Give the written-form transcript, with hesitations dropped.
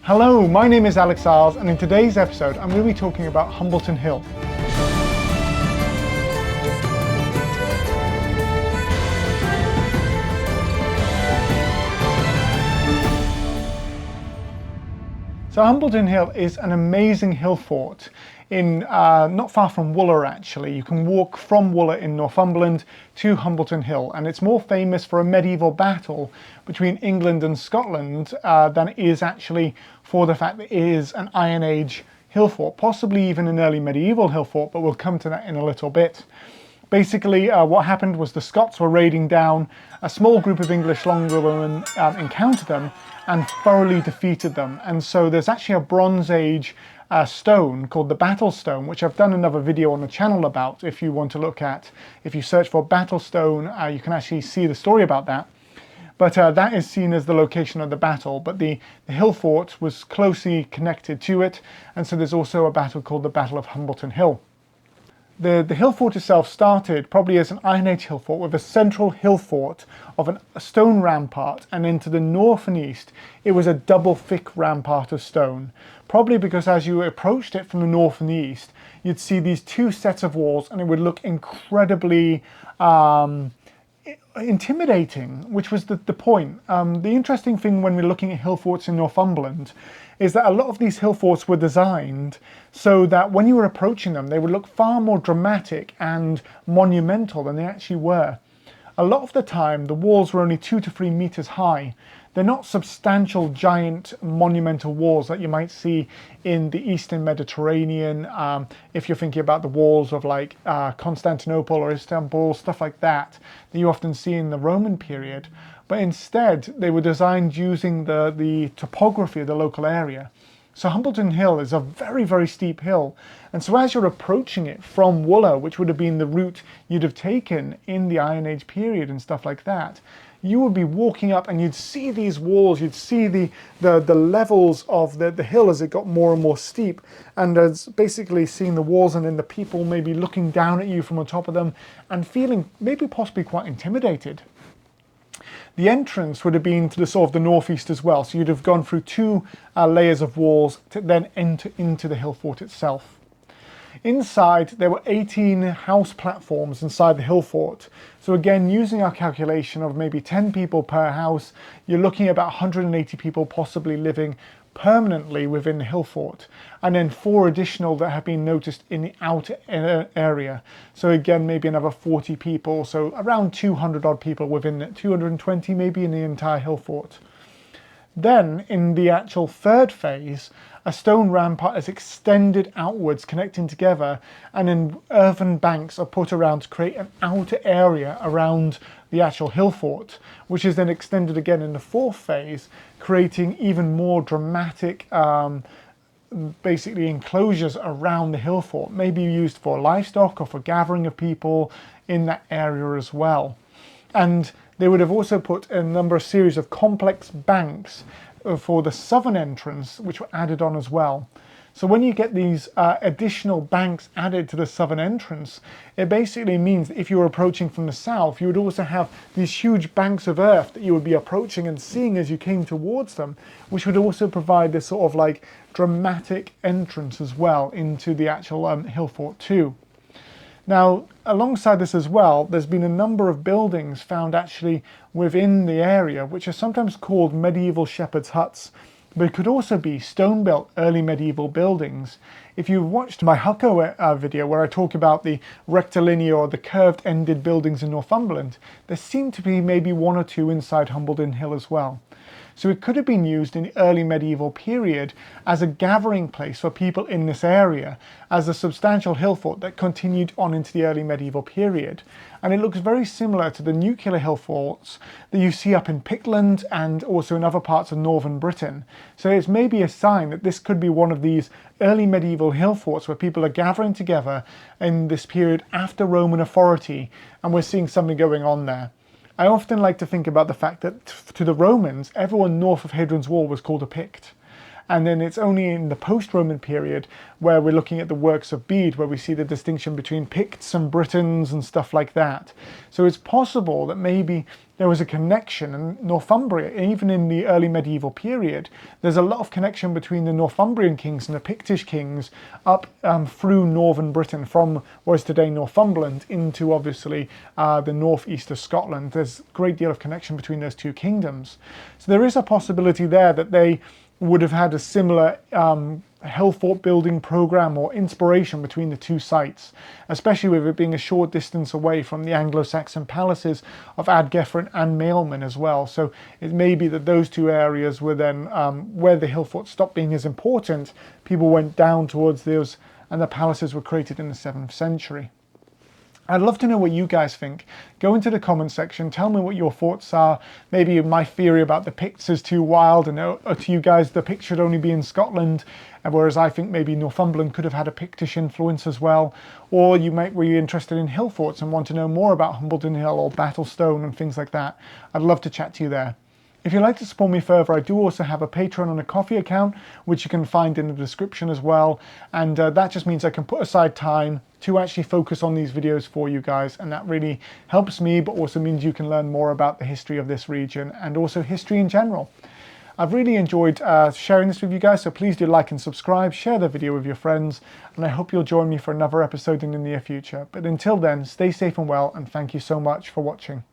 Hello, my name is Alex Iles, and in today's episode I'm going to be talking about Humbleton Hill. So Humbleton Hill is an amazing hill fort in not far from Wooler actually. You can walk from Wooler in Northumberland to Humbleton Hill, and it's more famous for a medieval battle between England and Scotland than it is actually for the fact that it is an Iron Age hill fort, possibly even an early medieval hill fort, but we'll come to that in a little bit. Basically, what happened was the Scots were raiding down, a small group of English longbowmen encountered them and thoroughly defeated them. And so there's actually a Bronze Age stone called the Battle Stone, which I've done another video on the channel about if you want to look at. If you search for Battle Stone, you can actually see the story about that. But that is seen as the location of the battle, but the hill fort was closely connected to it, and so there's also a battle called the Battle of Humbleton Hill. The hill fort itself started probably as an Iron Age hill fort with a central hill fort of a stone rampart, and then to the north and east it was a double thick rampart of stone. Probably because as you approached it from the north and the east, you'd see these two sets of walls and it would look incredibly intimidating, which was the point. The interesting thing when we're looking at hill forts in Northumberland is that a lot of these hill forts were designed so that when you were approaching them, they would look far more dramatic and monumental than they actually were. A lot of the time, the walls were only 2 to 3 meters high. They're not substantial, giant, monumental walls that you might see in the Eastern Mediterranean, if you're thinking about the walls of like Constantinople or Istanbul, stuff like that you often see in the Roman period. But instead, they were designed using the topography of the local area. So Humbleton Hill is a very, very steep hill. And so as you're approaching it from Wooler, which would have been the route you'd have taken in the Iron Age period and stuff like that, you would be walking up and you'd see these walls, you'd see the levels of the hill as it got more and more steep, and as basically seeing the walls and then the people maybe looking down at you from on top of them and feeling maybe possibly quite intimidated. The entrance would have been to the sort of the northeast as well, so you'd have gone through 2 layers of walls to then enter into the hill fort itself. Inside, there were 18 house platforms inside the hill fort. So again, using our calculation of maybe 10 people per house, you're looking at about 180 people possibly living permanently within the hill fort, and then 4 additional that have been noticed in the outer area. So again, maybe another 40 people, so around 200 odd people within it, 220 maybe in the entire hill fort. Then in the actual third phase, a stone rampart is extended outwards, connecting together, and then earthen banks are put around to create an outer area around the actual hill fort, which is then extended again in the fourth phase, creating even more dramatic basically enclosures around the hill fort, maybe used for livestock or for gathering of people in that area as well. And they would have also put a series of complex banks for the southern entrance, which were added on as well. So when you get these additional banks added to the southern entrance, it basically means that if you were approaching from the south, you would also have these huge banks of earth that you would be approaching and seeing as you came towards them, which would also provide this sort of like dramatic entrance as well into the actual hill fort too. Now, alongside this as well, there's been a number of buildings found actually within the area, which are sometimes called medieval shepherd's huts, but it could also be stone-built early medieval buildings. If you've watched my Hucko video where I talk about the rectilinear or the curved-ended buildings in Northumberland, there seem to be maybe 1 or 2 inside Humbleton Hill as well. So it could have been used in the early medieval period as a gathering place for people in this area, as a substantial hill fort that continued on into the early medieval period. And it looks very similar to the nuclear hill forts that you see up in Pictland and also in other parts of northern Britain. So it's maybe a sign that this could be one of these early medieval hill forts where people are gathering together in this period after Roman authority, and we're seeing something going on there. I often like to think about the fact that to the Romans, everyone north of Hadrian's Wall was called a Pict. And then it's only in the post-Roman period where we're looking at the works of Bede, where we see the distinction between Picts and Britons and stuff like that. So it's possible that maybe there was a connection, and Northumbria, even in the early medieval period, there's a lot of connection between the Northumbrian kings and the Pictish kings up through northern Britain, from what is today Northumberland into obviously the northeast of Scotland. There's a great deal of connection between those two kingdoms. So there is a possibility there that they would have had a similar hill fort building program or inspiration between the two sites, especially with it being a short distance away from the Anglo-Saxon palaces of Ardgeffer and Maelman as well. So it may be that those two areas were then where the hill fort stopped being as important. People went down towards those, and the palaces were created in the 7th century. I'd love to know what you guys think. Go into the comment section, tell me what your thoughts are. Maybe my theory about the Picts is too wild, and to you guys the Picts should only be in Scotland, whereas I think maybe Northumberland could have had a Pictish influence as well. Or you might be interested in hill forts and want to know more about Humbleton Hill or Battlestone and things like that. I'd love to chat to you there. If you'd like to support me further, I do also have a Patreon and a Ko-fi account, which you can find in the description as well. And that just means I can put aside time to actually focus on these videos for you guys. And that really helps me, but also means you can learn more about the history of this region and also history in general. I've really enjoyed sharing this with you guys, so please do like and subscribe, share the video with your friends, and I hope you'll join me for another episode in the near future. But until then, stay safe and well, and thank you so much for watching.